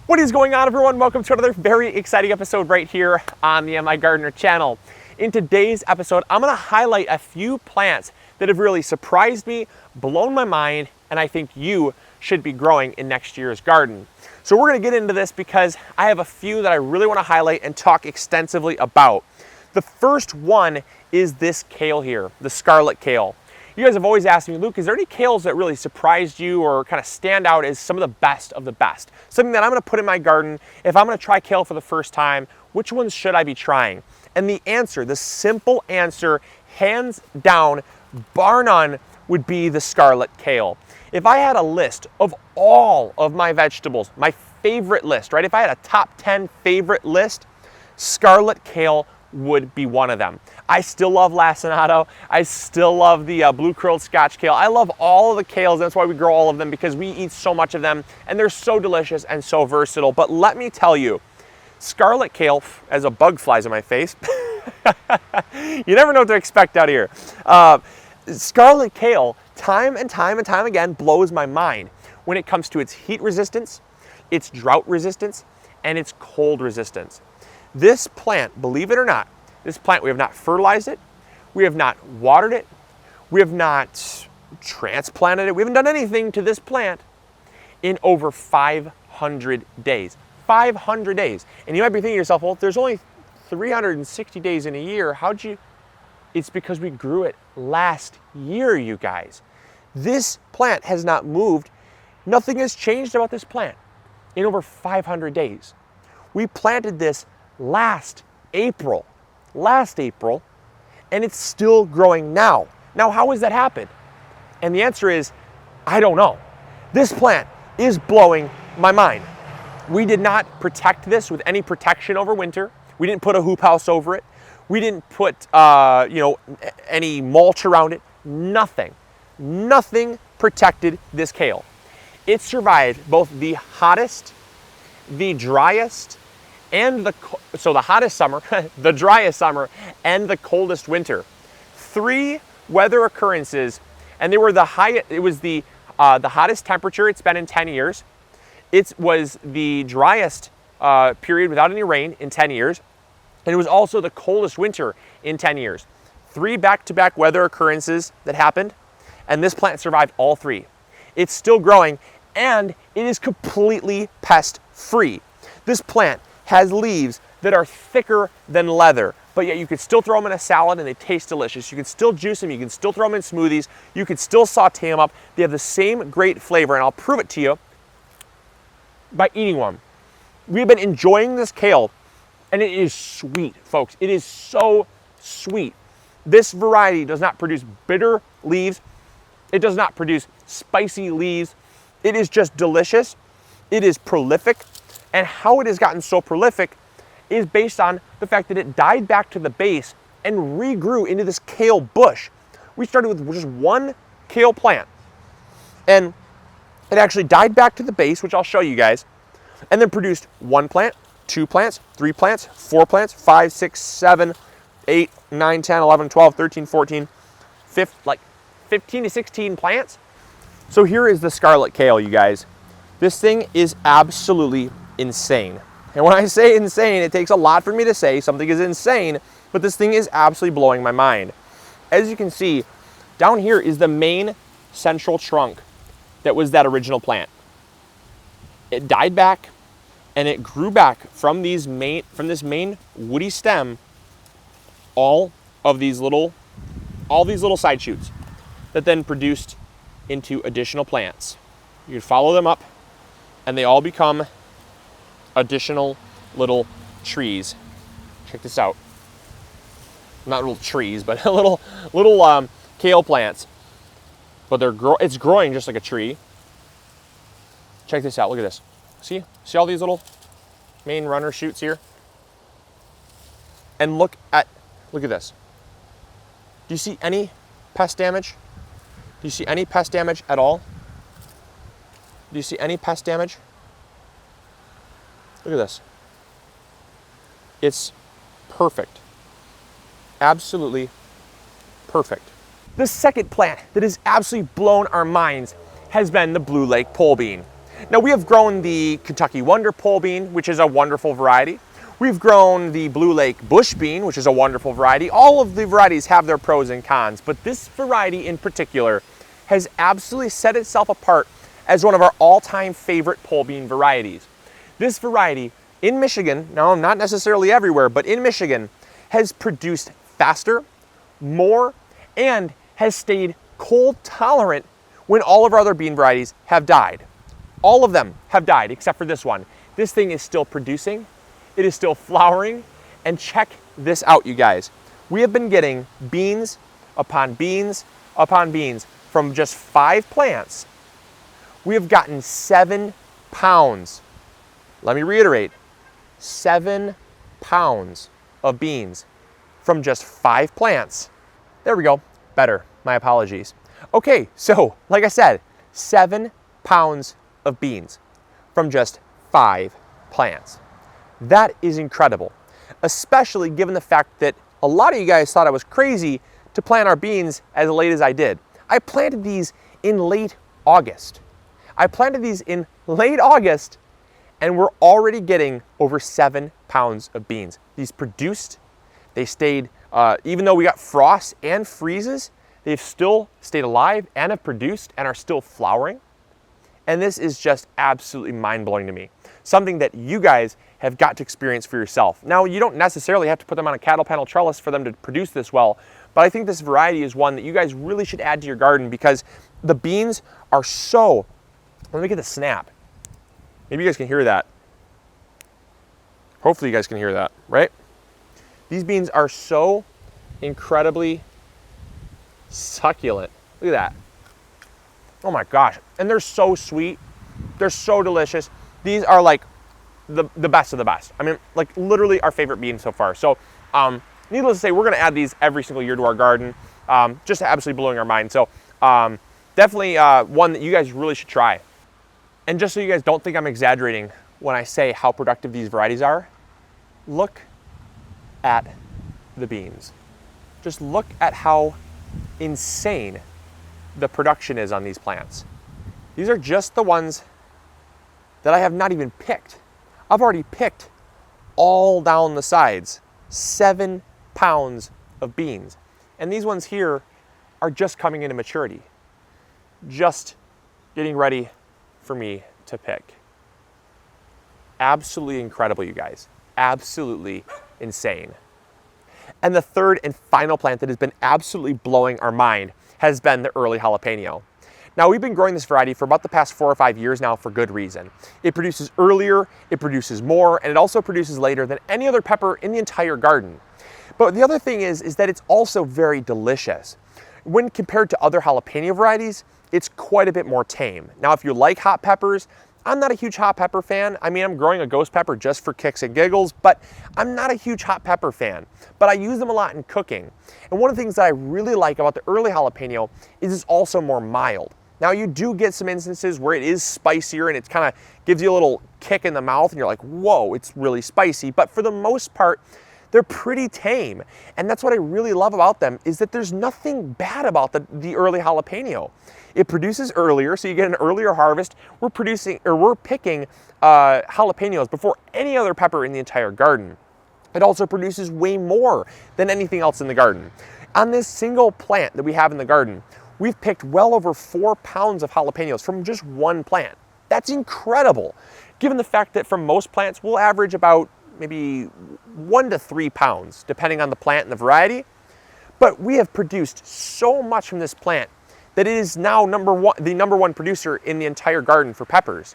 What is going on, everyone? Welcome to another very exciting episode right here on the MIgardener channel. In today's episode, I'm going to highlight a few plants that have really surprised me, blown my mind, and I think you should be growing in next year's garden. So we're going to get into this because I have a few that I really want to highlight and talk extensively about. The first one is this kale here, the Scarlet Kale. You guys have always asked me, Luke, is there any kales that really surprised you or kind of stand out as some of the best of the best? Something that I'm going to put in my garden. If I'm going to try kale for the first time, which ones should I be trying? And the answer, the simple answer, hands down, bar none, would be the Scarlet Kale. If I had a list of all of my vegetables, my favorite list, right? If I had a top 10 favorite list, Scarlet Kale would be one of them. I still love lacinato. I still love the blue curled Scotch kale. I love all of the kales. That's why we grow all of them, because we eat so much of them and they're so delicious and so versatile. But let me tell you, Scarlet Kale, as a bug flies in my face, you never know what to expect out here. Scarlet Kale, time and time again, blows my mind when it comes to its heat resistance, its drought resistance, and its cold resistance. This plant, believe it or not, this plant, we have not fertilized it, we have not watered it, we have not transplanted it, we haven't done anything to this plant in over 500 days. 500 days. And you might be thinking to yourself, well, there's only 360 days in a year. How'd you? It's because we grew it last year, you guys. This plant has not moved. Nothing has changed about this plant in over 500 days. We planted this last April, and it's still growing now. Now, how has that happened? And the answer is, I don't know. This plant is blowing my mind. We did not protect this with any protection over winter. We didn't put a hoop house over it. We didn't put, any mulch around it. Nothing protected this kale. It survived both the hottest, the driest, and the hottest summer, the driest summer, and the coldest winter. 3 weather occurrences, and they were the highest. It was the hottest temperature it's been in 10 years. It was the driest period without any rain in 10 years, and it was also the coldest winter in 10 years. 3 back-to-back weather occurrences that happened, and this plant survived all 3. It's still growing, and it is completely pest-free. This plant has leaves that are thicker than leather, but yet you could still throw them in a salad and they taste delicious. You can still juice them, you can still throw them in smoothies, you could still saute them up. They have the same great flavor, and I'll prove it to you by eating one. We've been enjoying this kale, and it is sweet, folks. It is so sweet. This variety does not produce bitter leaves. It does not produce spicy leaves. It is just delicious. It is prolific. And how it has gotten so prolific is based on the fact that it died back to the base and regrew into this kale bush. We started with just one kale plant, and it actually died back to the base, which I'll show you guys, and then produced 1 plant, 2 plants, 3 plants, 4 plants, 5, 6, 7, 8, 9, 10, 11, 12, 13, 14, 15 to 16 plants. So here is the Scarlet Kale, you guys. This thing is absolutely insane. And when I say insane, it takes a lot for me to say something is insane, but this thing is absolutely blowing my mind. As you can see, down here is the main central trunk that was that original plant. It died back, and it grew back from this main woody stem, all these little side shoots that then produced into additional plants. You can follow them up, and they all become additional little trees. Check this out. Not little trees, but little kale plants. But it's growing just like a tree. Check this out. Look at this. See all these little main runner shoots here? And look at this. Do you see any pest damage? Do you see any pest damage at all? Do you see any pest damage? Look at this. It's perfect. Absolutely perfect. The second plant that has absolutely blown our minds has been the Blue Lake pole bean. Now we have grown the Kentucky Wonder pole bean, which is a wonderful variety. We've grown the Blue Lake bush bean, which is a wonderful variety. All of the varieties have their pros and cons, but this variety in particular has absolutely set itself apart as one of our all-time favorite pole bean varieties. This variety in Michigan, now not necessarily everywhere, but in Michigan, has produced faster, more, and has stayed cold tolerant when all of our other bean varieties have died. All of them have died except for this one. This thing is still producing, it is still flowering, and check this out, you guys. We have been getting beans upon beans upon beans from just 5 plants. We have gotten 7 pounds. Let me reiterate, 7 pounds of beans from just 5 plants. There we go, better, my apologies. Okay, so like I said, 7 pounds of beans from just 5 plants. That is incredible, especially given the fact that a lot of you guys thought I was crazy to plant our beans as late as I did. I planted these in late August. And we're already getting over 7 pounds of beans. These produced, they stayed, even though we got frost and freezes, they've still stayed alive and have produced and are still flowering. And this is just absolutely mind-blowing to me. Something that you guys have got to experience for yourself. Now, you don't necessarily have to put them on a cattle panel trellis for them to produce this well, but I think this variety is one that you guys really should add to your garden because the beans are so, let me get the snap. Maybe you guys can hear that. Hopefully you guys can hear that, right? These beans are so incredibly succulent. Look at that. Oh my gosh. And they're so sweet. They're so delicious. These are like the best of the best. I mean, like literally our favorite beans so far. So needless to say, we're gonna add these every single year to our garden. Just absolutely blowing our mind. So definitely one that you guys really should try. And just so you guys don't think I'm exaggerating when I say how productive these varieties are, look at the beans. Just look at how insane the production is on these plants. These are just the ones that I have not even picked. I've already picked all down the sides, 7 pounds of beans. And these ones here are just coming into maturity, just getting ready for me to pick. Absolutely incredible, you guys. Absolutely insane. And the third and final plant that has been absolutely blowing our mind has been the early jalapeno. Now, we've been growing this variety for about the past 4 or 5 years now for good reason. It produces earlier, it produces more, and it also produces later than any other pepper in the entire garden. But the other thing is that it's also very delicious. When compared to other jalapeno varieties, it's quite a bit more tame. Now, if you like hot peppers, I'm not a huge hot pepper fan. I mean, I'm growing a ghost pepper just for kicks and giggles, but I'm not a huge hot pepper fan. But I use them a lot in cooking. And one of the things that I really like about the early jalapeno is it's also more mild. Now, you do get some instances where it is spicier and it kind of gives you a little kick in the mouth and you're like, whoa, it's really spicy. But for the most part, they're pretty tame. And that's what I really love about them is that there's nothing bad about the early jalapeno. It produces earlier, so you get an earlier harvest. We're picking jalapenos before any other pepper in the entire garden. It also produces way more than anything else in the garden. On this single plant that we have in the garden, we've picked well over 4 pounds of jalapenos from just one plant. That's incredible, given the fact that from most plants, we'll average about maybe 1 to 3 pounds, depending on the plant and the variety. But we have produced so much from this plant that it is now the number one producer in the entire garden for peppers.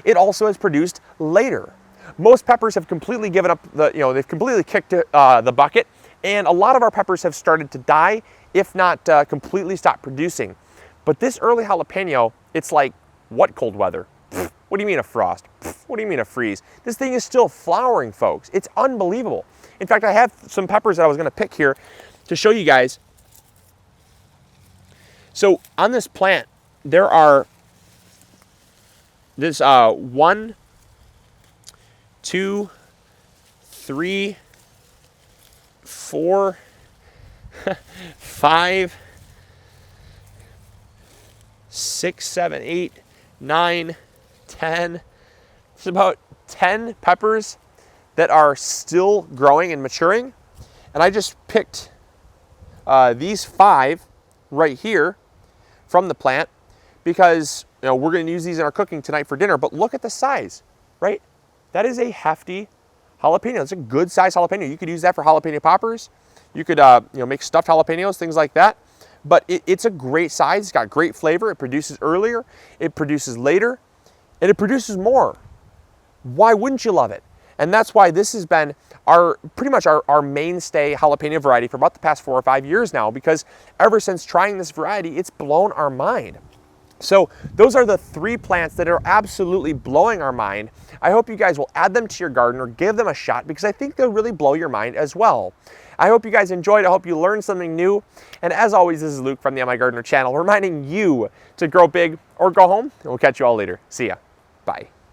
It also has produced later. Most peppers have completely given up they've completely kicked the bucket, and a lot of our peppers have started to die, if not completely stopped producing. But this early jalapeno, it's like, what cold weather? What do you mean a frost? What do you mean a freeze? This thing is still flowering, folks. It's unbelievable. In fact, I have some peppers that I was gonna pick here to show you guys. So on this plant, there are this 1, 2, 3, 4, 5, 6, 7, 8, 9, 10, it's about 10 peppers that are still growing and maturing. And I just picked these 5 right here from the plant because we're going to use these in our cooking tonight for dinner. But look at the size, right? That is a hefty jalapeno. It's a good size jalapeno. You could use that for jalapeno poppers. You could make stuffed jalapenos, things like that. But it's a great size. It's got great flavor. It produces earlier, it produces later, and it produces more. Why wouldn't you love it? And that's why this has been pretty much our mainstay jalapeno variety for about the past 4 or 5 years now, because ever since trying this variety, it's blown our mind. So those are the 3 plants that are absolutely blowing our mind. I hope you guys will add them to your garden or give them a shot, because I think they'll really blow your mind as well. I hope you guys enjoyed. I hope you learned something new. And as always, this is Luke from the MIgardener channel, reminding you to grow big or go home, and we'll catch you all later. See ya. Bye.